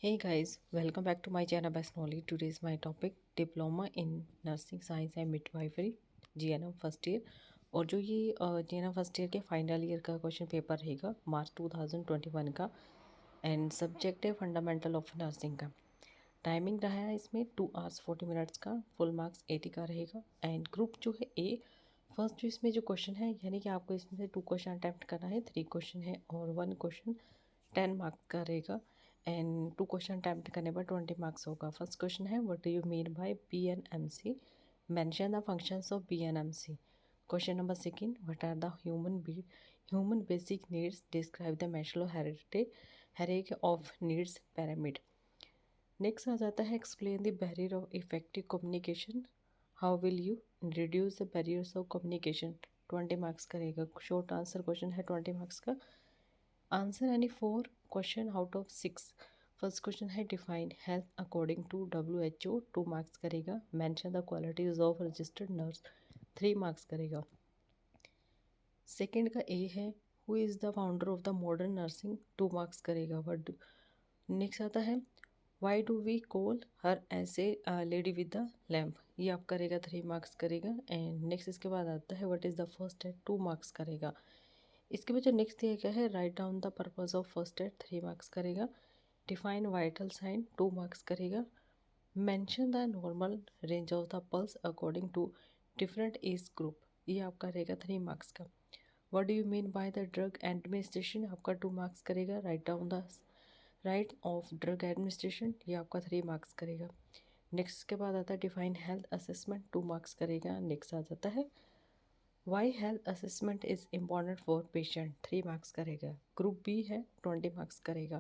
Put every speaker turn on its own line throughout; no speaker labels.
Hey guys, welcome back to my channel Best Knowledge. Today is my topic Diploma in Nursing Science and Midwifery GNM first year. और जो ये GNM first year के final year का question paper रहेगा मार्च 2021 का। And subject है fundamental of nursing का। Timing रहा है इसमें 2 hours 40 minutes का। फुल मार्क्स 80 का रहेगा। एंड ग्रुप जो है ए फर्स्ट जो इसमें जो क्वेश्चन है यानी कि आपको इसमें से 2 क्वेश्चन अटैम्प्ट करना है, 3 क्वेश्चन है और 1 क्वेश्चन 10 मार्क्स का रहेगा। एंड 2 क्वेश्चन अटैम्प्ट करने पर 20 मार्क्स होगा। फर्स्ट क्वेश्चन है what do you mean by BNMC, mention the functions of BNMC। Question number second, what are the human basic needs, describe the Maslow hierarchy of needs pyramid। Next आ जाता है explain the barrier of effective communication, how will you reduce the barriers of communication. 20 marks करेगा। Short answer question है 20 marks का। Answer any 4 question out of 6। First question है define health according to WHO, 2 marks करेगा। Mention the qualities of registered nurse, 3 marks करेगा। Second का A है who is the founder of the modern nursing, 2 marks करेगा। But next आता है why do we call her as lady with the lamp, ये आप करेगा 3 मार्क्स करेगा। एंड नेक्स्ट इसके बाद आता है what is the first aid, 2 marks करेगा। इसके बाद जो नेक्स्ट दिया गया है write down the purpose of first aid, 3 marks करेगा। डिफाइन वाइटल साइन, 2 मार्क्स करेगा। Mention the normal range of the pulse according to different age group, ये आपका रहेगा 3 मार्क्स का। What do you mean by the drug administration, आपका 2 marks करेगा। Write down the right of drug administration, ये आपका 3 marks करेगा। नेक्स्ट के बाद आता है डिफाइन हेल्थ असेसमेंट, 2 मार्क्स करेगा। नेक्स्ट आ जाता है why health assessment is important for patient, 3 marks करेगा। ग्रुप बी है 20 मार्क्स करेगा।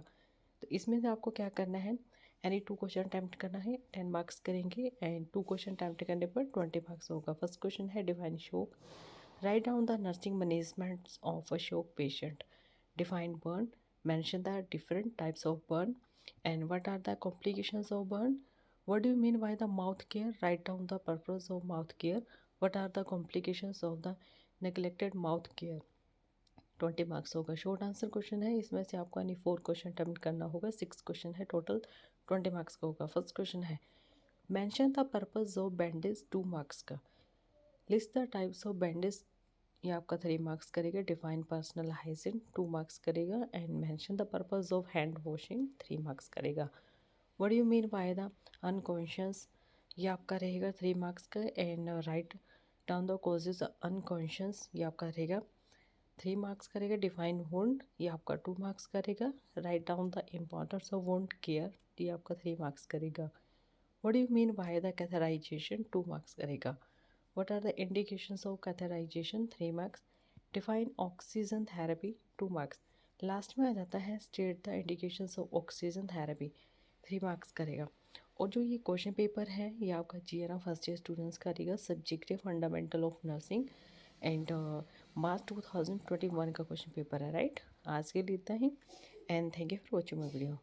तो इसमें से आपको क्या करना है, यानी 2 क्वेश्चन अटैम्प्ट करना है, 10 मार्क्स करेंगे। एंड 2 क्वेश्चन अटैम्प्ट करने पर 20 मार्क्स होगा। फर्स्ट क्वेश्चन है define shock, write down the nursing management of a shock patient. Define burn, mention the different types of burn and what are the complications of burn. What do you mean by the mouth care, write down the purpose of mouth care. What are the complications of the neglected mouth care, 20 marks होगा। Short answer question है, इसमें से आपको यानी 4 question attempt करना होगा। 6 question है total, 20 marks का होगा। फर्स्ट क्वेश्चन है mention the purpose of bandage, 2 marks का। List the types of bandage, ये आपका 3 मार्क्स करेगा। डिफाइन पर्सनल हाइजीन, 2 मार्क्स करेगा। And mention the purpose of hand washing, 3 marks करेगा। What you mean by the unconscious, ये आपका रहेगा 3 मार्क्स का। And write down the causes unconscious, ये आपका रहेगा 3 मार्क्स करेगा। डिफाइन वुंड, ये आपका 2 मार्क्स करेगा। Write down the importance of wound care, ये आपका 3 मार्क्स करेगा। What you mean by the catheterisation, 2 marks करेगा। What are the indications of catheterization, 3 marks. Define oxygen therapy, 2 marks. Last में आ जाता है state the indications of oxygen therapy, 3 marks करेगा। और जो ये क्वेश्चन पेपर है ये आपका GNM फर्स्ट ईयर स्टूडेंट्स का रहेगा। सब्जेक्ट है फंडामेंटल ऑफ नर्सिंग एंड मार्च 2021 का क्वेश्चन पेपर है। राइट, आज के लिए इतना ही। And thank you for watching my video.